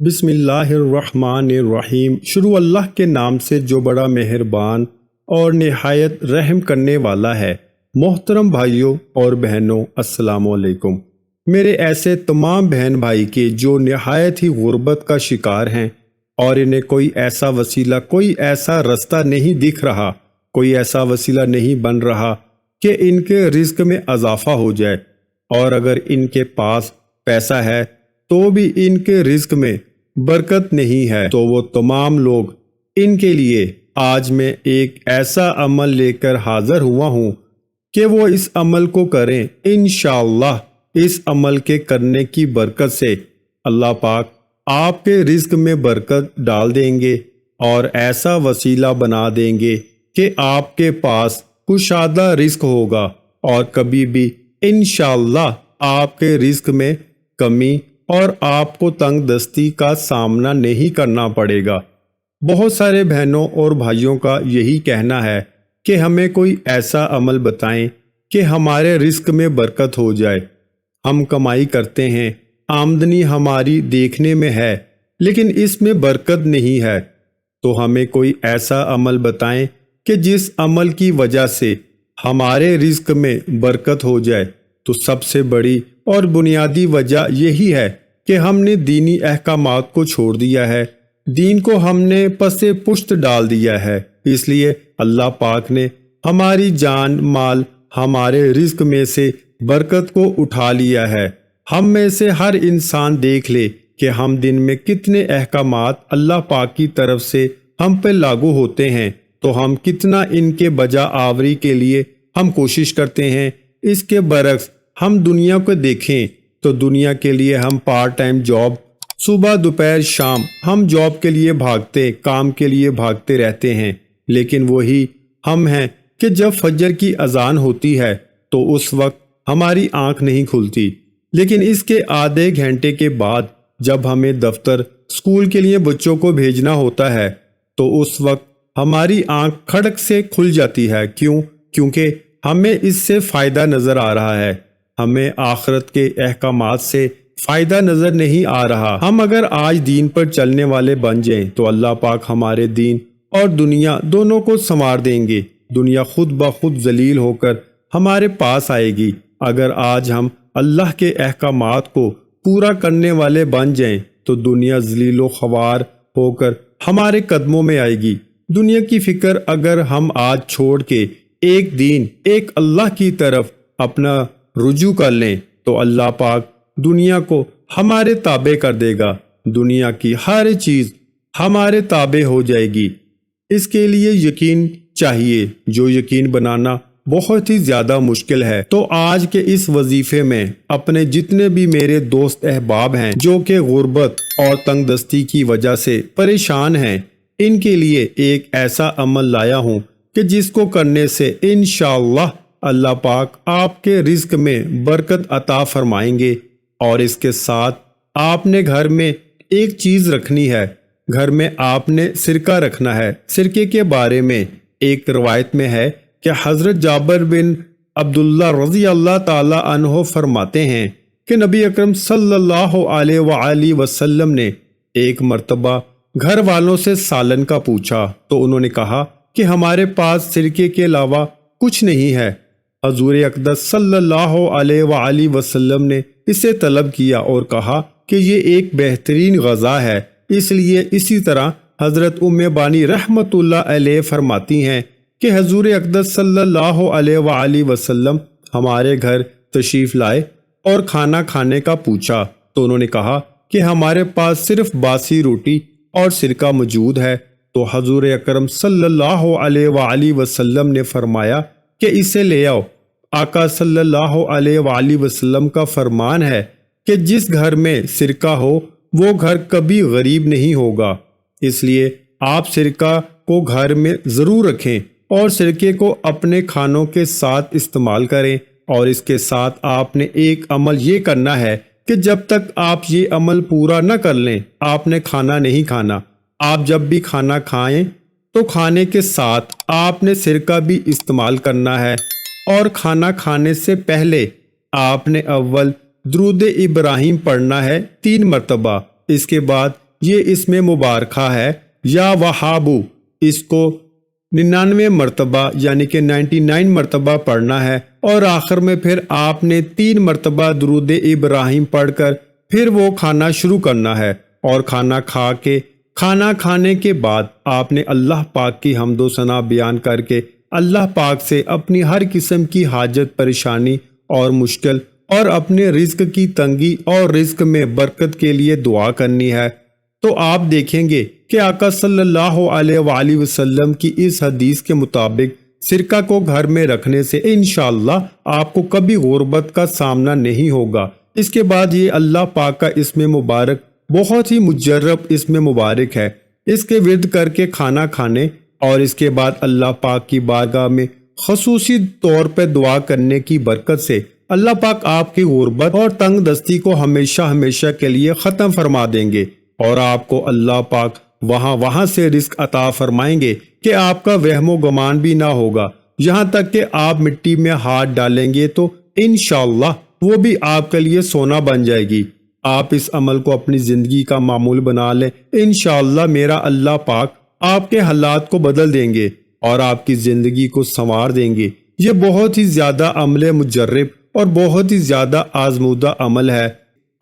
بسم اللہ الرحمن الرحیم۔ شروع اللہ کے نام سے جو بڑا مہربان اور نہایت رحم کرنے والا ہے۔ محترم بھائیوں اور بہنوں، السلام علیکم۔ میرے ایسے تمام بہن بھائی کے جو نہایت ہی غربت کا شکار ہیں اور انہیں کوئی ایسا وسیلہ، کوئی ایسا رستہ نہیں دکھ رہا، کوئی ایسا وسیلہ نہیں بن رہا کہ ان کے رزق میں اضافہ ہو جائے، اور اگر ان کے پاس پیسہ ہے تو بھی ان کے رزق میں برکت نہیں ہے، تو وہ تمام لوگ، ان کے لیے آج میں ایک ایسا عمل لے کر حاضر ہوا ہوں کہ وہ اس عمل کو کریں۔ انشاءاللہ اس عمل کے کرنے کی برکت سے اللہ پاک آپ کے رزق میں برکت ڈال دیں گے اور ایسا وسیلہ بنا دیں گے کہ آپ کے پاس کشادہ رزق ہوگا اور کبھی بھی انشاءاللہ آپ کے رزق میں کمی اور آپ کو تنگ دستی کا سامنا نہیں کرنا پڑے گا۔ بہت سارے بہنوں اور بھائیوں کا یہی کہنا ہے کہ ہمیں کوئی ایسا عمل بتائیں کہ ہمارے رزق میں برکت ہو جائے۔ ہم کمائی کرتے ہیں، آمدنی ہماری دیکھنے میں ہے، لیکن اس میں برکت نہیں ہے، تو ہمیں کوئی ایسا عمل بتائیں کہ جس عمل کی وجہ سے ہمارے رزق میں برکت ہو جائے۔ تو سب سے بڑی اور بنیادی وجہ یہی ہے کہ ہم نے دینی احکامات کو چھوڑ دیا ہے، دین کو ہم نے پس پشت ڈال دیا ہے۔ اس لیے اللہ پاک نے ہماری جان مال، ہمارے رزق میں سے برکت کو اٹھا لیا ہے۔ ہم میں سے ہر انسان دیکھ لے کہ ہم دن میں کتنے احکامات اللہ پاک کی طرف سے ہم پہ لاگو ہوتے ہیں، تو ہم کتنا ان کے بجا آوری کے لیے ہم کوشش کرتے ہیں۔ اس کے برعکس ہم دنیا کو دیکھیں تو دنیا کے لیے ہم پارٹ ٹائم جاب، صبح دوپہر شام ہم جاب کے لیے بھاگتے، کام کے لیے بھاگتے رہتے ہیں، لیکن وہی ہم ہیں کہ جب فجر کی اذان ہوتی ہے تو اس وقت ہماری آنکھ نہیں کھلتی، لیکن اس کے آدھے گھنٹے کے بعد جب ہمیں دفتر، اسکول کے لیے بچوں کو بھیجنا ہوتا ہے تو اس وقت ہماری آنکھ کھڑک سے کھل جاتی ہے۔ کیونکہ ہمیں اس سے فائدہ نظر آ رہا ہے، ہمیں آخرت کے احکامات سے فائدہ نظر نہیں آ رہا۔ ہم اگر آج دین پر چلنے والے بن جائیں تو اللہ پاک ہمارے دین اور دنیا دونوں کو سنوار دیں گے۔ دنیا خود بخود ذلیل ہو کر ہمارے پاس آئے گی۔ اگر آج ہم اللہ کے احکامات کو پورا کرنے والے بن جائیں تو دنیا ذلیل و خوار ہو کر ہمارے قدموں میں آئے گی۔ دنیا کی فکر اگر ہم آج چھوڑ کے ایک دین، ایک اللہ کی طرف اپنا رجوع کر لیں تو اللہ پاک دنیا کو ہمارے تابع کر دے گا، دنیا کی ہر چیز ہمارے تابع ہو جائے گی۔ اس کے لیے یقین چاہیے، جو یقین بنانا بہت ہی زیادہ مشکل ہے۔ تو آج کے اس وظیفے میں اپنے جتنے بھی میرے دوست احباب ہیں جو کہ غربت اور تنگ دستی کی وجہ سے پریشان ہیں، ان کے لیے ایک ایسا عمل لایا ہوں کہ جس کو کرنے سے انشاءاللہ اللہ پاک آپ کے رزق میں برکت عطا فرمائیں گے۔ اور اس کے ساتھ آپ نے گھر میں ایک چیز رکھنی ہے، گھر میں آپ نے سرکہ رکھنا ہے۔ سرکے کے بارے میں ایک روایت میں ہے کہ حضرت جابر بن عبداللہ رضی اللہ تعالی عنہ فرماتے ہیں کہ نبی اکرم صلی اللہ علیہ وآلہ وسلم نے ایک مرتبہ گھر والوں سے سالن کا پوچھا تو انہوں نے کہا کہ ہمارے پاس سرکے کے علاوہ کچھ نہیں ہے۔ حضور اقدس صلی اللہ علیہ وآلہ وسلم نے اسے طلب کیا اور کہا کہ یہ ایک بہترین غذا ہے۔ اس لیے اسی طرح حضرت ام بانی رحمت اللہ علیہ فرماتی ہیں کہ حضور اقدس صلی اللہ علیہ وآلہ وسلم ہمارے گھر تشریف لائے اور کھانا کھانے کا پوچھا تو انہوں نے کہا کہ ہمارے پاس صرف باسی روٹی اور سرکہ موجود ہے۔ تو حضور اکرم صلی اللہ علیہ وآلہ وسلم نے فرمایا کہ اسے لے آؤ۔ آقا صلی اللہ علیہ وآلہ وسلم کا فرمان ہے کہ جس گھر میں سرکہ ہو وہ گھر کبھی غریب نہیں ہوگا۔ اس لیے آپ سرکہ کو گھر میں ضرور رکھیں اور سرکے کو اپنے کھانوں کے ساتھ استعمال کریں۔ اور اس کے ساتھ آپ نے ایک عمل یہ کرنا ہے کہ جب تک آپ یہ عمل پورا نہ کر لیں آپ نے کھانا نہیں کھانا۔ آپ جب بھی کھانا کھائیں تو کھانے کے ساتھ آپ نے سرکہ بھی استعمال کرنا ہے، اور کھانا کھانے سے پہلے آپ نے اول درود ابراہیم پڑھنا ہے 3 مرتبہ۔ اس کے بعد یہ اس میں مبارکہ ہے یا وہابو، اس کو 99 مرتبہ یعنی کہ 99 مرتبہ پڑھنا ہے، اور آخر میں پھر آپ نے 3 مرتبہ درود ابراہیم پڑھ کر پھر وہ کھانا شروع کرنا ہے، اور کھانا کھانے کے بعد آپ نے اللہ پاک کی حمد و ثنا بیان کر کے اللہ پاک سے اپنی ہر قسم کی حاجت پریشانی اور مشکل اور اپنے رزق کی تنگی اور رزق میں برکت کے لیے دعا کرنی ہے۔ تو آپ دیکھیں گے کہ آقا صلی اللہ علیہ وآلہ وسلم کی اس حدیث کے مطابق سرکہ کو گھر میں رکھنے سے انشاءاللہ آپ کو کبھی غربت کا سامنا نہیں ہوگا۔ اس کے بعد یہ اللہ پاک کا اسم مبارک بہت ہی مجرب اسم مبارک ہے۔ اس کے ورد کر کے کھانا کھانے اور اس کے بعد اللہ پاک کی بارگاہ میں خصوصی طور پہ دعا کرنے کی برکت سے اللہ پاک آپ کی غربت اور تنگ دستی کو ہمیشہ ہمیشہ کے لیے ختم فرما دیں گے، اور آپ کو اللہ پاک وہاں سے رزق عطا فرمائیں گے کہ آپ کا وہم و گمان بھی نہ ہوگا، یہاں تک کہ آپ مٹی میں ہاتھ ڈالیں گے تو انشاءاللہ وہ بھی آپ کے لیے سونا بن جائے گی۔ آپ اس عمل کو اپنی زندگی کا معمول بنا لیں، انشاءاللہ میرا اللہ پاک آپ کے حالات کو بدل دیں گے اور آپ کی زندگی کو سنوار دیں گے۔ یہ بہت ہی زیادہ عمل مجرب اور بہت ہی زیادہ آزمودہ عمل ہے۔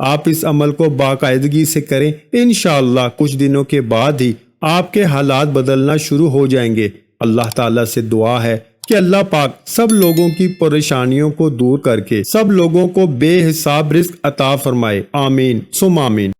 آپ اس عمل کو باقاعدگی سے کریں، انشاءاللہ کچھ دنوں کے بعد ہی آپ کے حالات بدلنا شروع ہو جائیں گے۔ اللہ تعالیٰ سے دعا ہے کہ اللہ پاک سب لوگوں کی پریشانیوں کو دور کر کے سب لوگوں کو بے حساب رزق عطا فرمائے، آمین ثم آمین۔